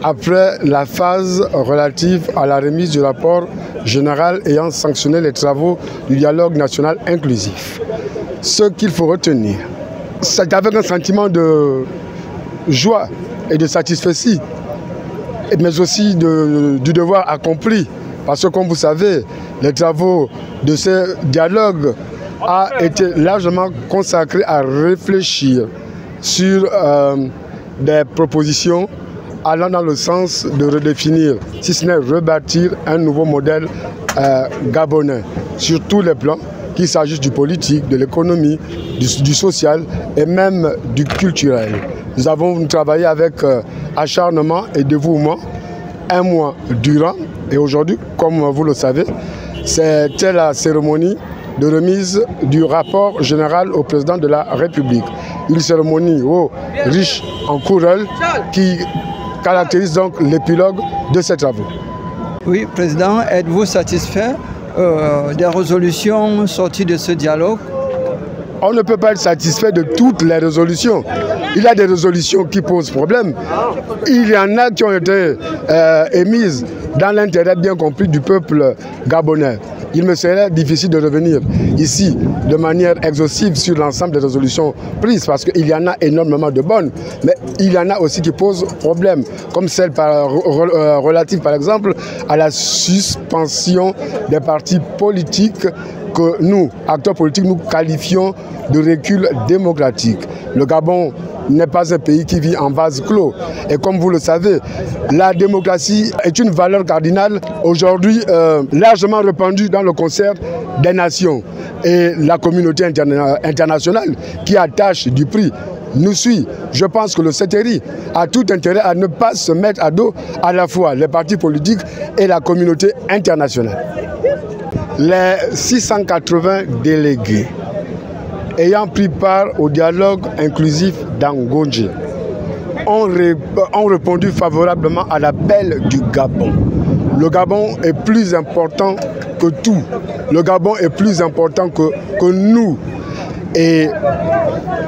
après la phase relative à la remise du rapport général ayant sanctionné les travaux du dialogue national inclusif. Ce qu'il faut retenir, c'est avec un sentiment de joie et de satisfaction, mais aussi du devoir accompli. Parce que, comme vous savez, les travaux de ce dialogue ont été largement consacrés à réfléchir sur des propositions allant dans le sens de redéfinir, si ce n'est rebâtir un nouveau modèle gabonais sur tous les plans, qu'il s'agisse du politique, de l'économie, du social et même du culturel. Nous avons travaillé avec acharnement et dévouement un mois durant et aujourd'hui, comme vous le savez, c'était la cérémonie de remise du rapport général au président de la République. Une cérémonie riche en coureurs qui caractérise donc l'épilogue de ces travaux. Oui, Président, êtes-vous satisfait des résolutions sorties de ce dialogue? On ne peut pas être satisfait de toutes les résolutions. Il y a des résolutions qui posent problème. Il y en a qui ont été émises dans l'intérêt bien compris du peuple gabonais. Il me serait difficile de revenir ici de manière exhaustive sur l'ensemble des résolutions prises parce qu'il y en a énormément de bonnes, mais il y en a aussi qui posent problème, comme celle relative par exemple à la suspension des partis politiques que nous, acteurs politiques, nous qualifions de recul démocratique. Le Gabon n'est pas un pays qui vit en vase clos. Et comme vous le savez, la démocratie est une valeur cardinale aujourd'hui largement répandue dans le concert des nations. Et la communauté internationale qui attache du prix nous suit. Je pense que le CETERI a tout intérêt à ne pas se mettre à dos à la fois les partis politiques et la communauté internationale. Les 680 délégués ayant pris part au dialogue inclusif d'Angonji ont répondu favorablement à l'appel du Gabon. Le Gabon est plus important que tout. Le Gabon est plus important que nous. Et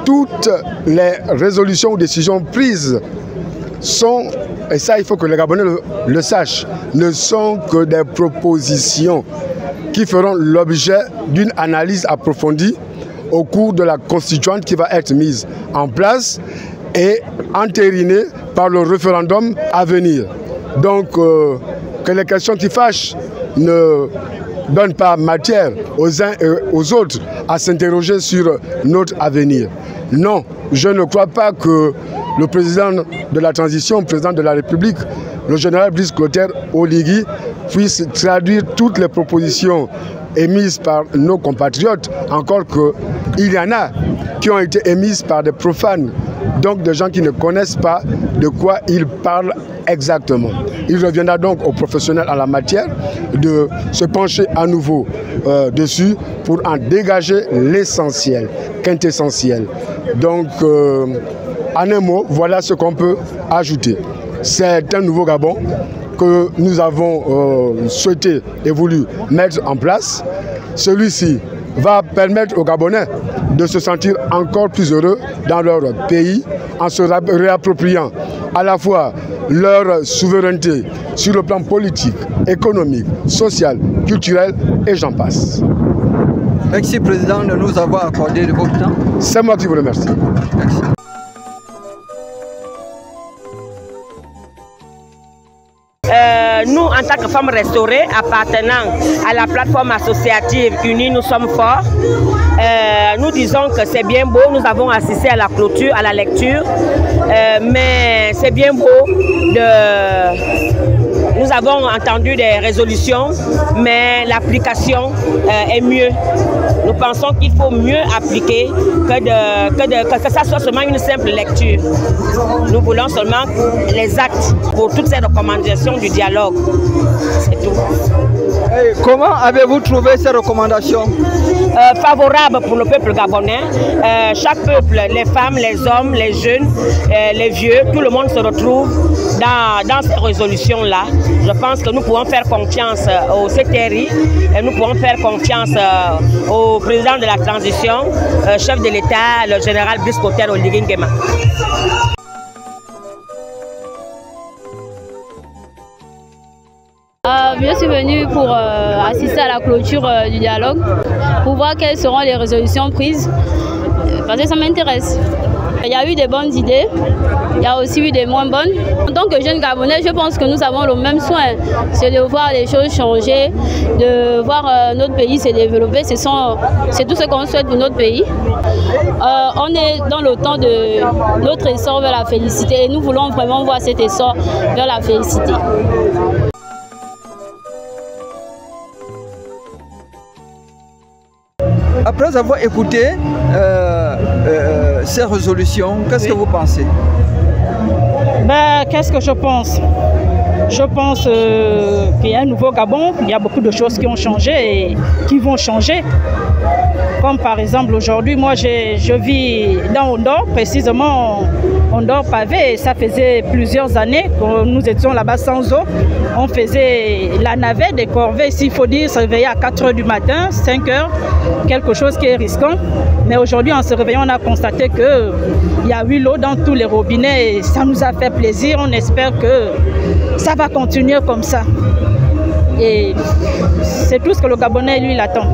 toutes les résolutions ou décisions prises sont, et ça il faut que les Gabonais le sachent, ne sont que des propositions qui feront l'objet d'une analyse approfondie au cours de la constituante qui va être mise en place et entérinée par le référendum à venir. Donc, que les questions qui fâchent ne donnent pas matière aux uns et aux autres à s'interroger sur notre avenir. Non, je ne crois pas que le président de la transition, le président de la République, le général Brice Clotaire Oligui, puisse traduire toutes les propositions émises par nos compatriotes, encore qu'il y en a qui ont été émises par des profanes, donc des gens qui ne connaissent pas de quoi ils parlent exactement. Il reviendra donc aux professionnels en la matière de se pencher à nouveau dessus pour en dégager l'essentiel, quintessentiel. Donc, en un mot, voilà ce qu'on peut ajouter. C'est un nouveau Gabon que nous avons souhaité et voulu mettre en place. Celui-ci va permettre aux Gabonais de se sentir encore plus heureux dans leur pays en se réappropriant à la fois leur souveraineté sur le plan politique, économique, social, culturel et j'en passe. Merci Président de nous avoir accordé de votre temps. C'est moi qui vous remercie. Merci. Nous, en tant que femmes restaurées appartenant à la plateforme associative Unis, nous sommes forts. Nous disons que c'est bien beau, nous avons assisté à la clôture, à la lecture, mais c'est bien beau de... Nous avons entendu des résolutions, mais l'application est mieux. Nous pensons qu'il faut mieux appliquer que ça soit seulement une simple lecture. Nous voulons seulement les actes pour toutes ces recommandations du dialogue. C'est tout. Et comment avez-vous trouvé ces recommandations? Favorables pour le peuple gabonais. Chaque peuple, les femmes, les hommes, les jeunes, les vieux, tout le monde se retrouve dans ces résolutions-là. Je pense que nous pouvons faire confiance au CETERI et nous pouvons faire confiance au président de la transition, chef de l'État, le général Brice Clotaire Oligui Nguema. je suis venue pour assister à la clôture du dialogue, pour voir quelles seront les résolutions prises, parce que ça m'intéresse. Il y a eu des bonnes idées, il y a aussi eu des moins bonnes. En tant que jeune Gabonais, je pense que nous avons le même soin, c'est de voir les choses changer, de voir notre pays se développer. C'est tout ce qu'on souhaite pour notre pays. On est dans le temps de notre essor vers la félicité et nous voulons vraiment voir cet essor vers la félicité. Après avoir écouté ces résolutions, qu'est-ce que vous pensez? Qu'est-ce que je pense? Je pense qu'il y a un nouveau Gabon, il y a beaucoup de choses qui ont changé et qui vont changer. Comme par exemple aujourd'hui, moi je vis dans Ondor, précisément Ondor Pavé, et ça faisait plusieurs années que nous étions là-bas sans eau. On faisait la navette des corvées, s'il faut dire, se réveiller à 4 h du matin, 5 h, quelque chose qui est risquant. Mais aujourd'hui, en se réveillant, on a constaté qu'il y a eu l'eau dans tous les robinets et ça nous a fait plaisir. On espère que ça va continuer comme ça. Et c'est tout ce que le Gabonais, lui, l'attend.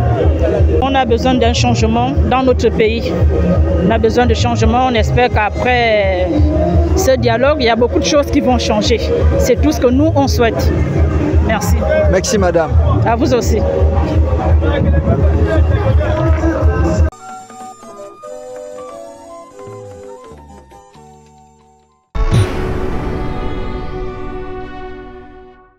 On a besoin d'un changement dans notre pays. On a besoin de changement. On espère qu'après ce dialogue, il y a beaucoup de choses qui vont changer. C'est tout ce que nous, on souhaite. Merci. Merci, madame. À vous aussi.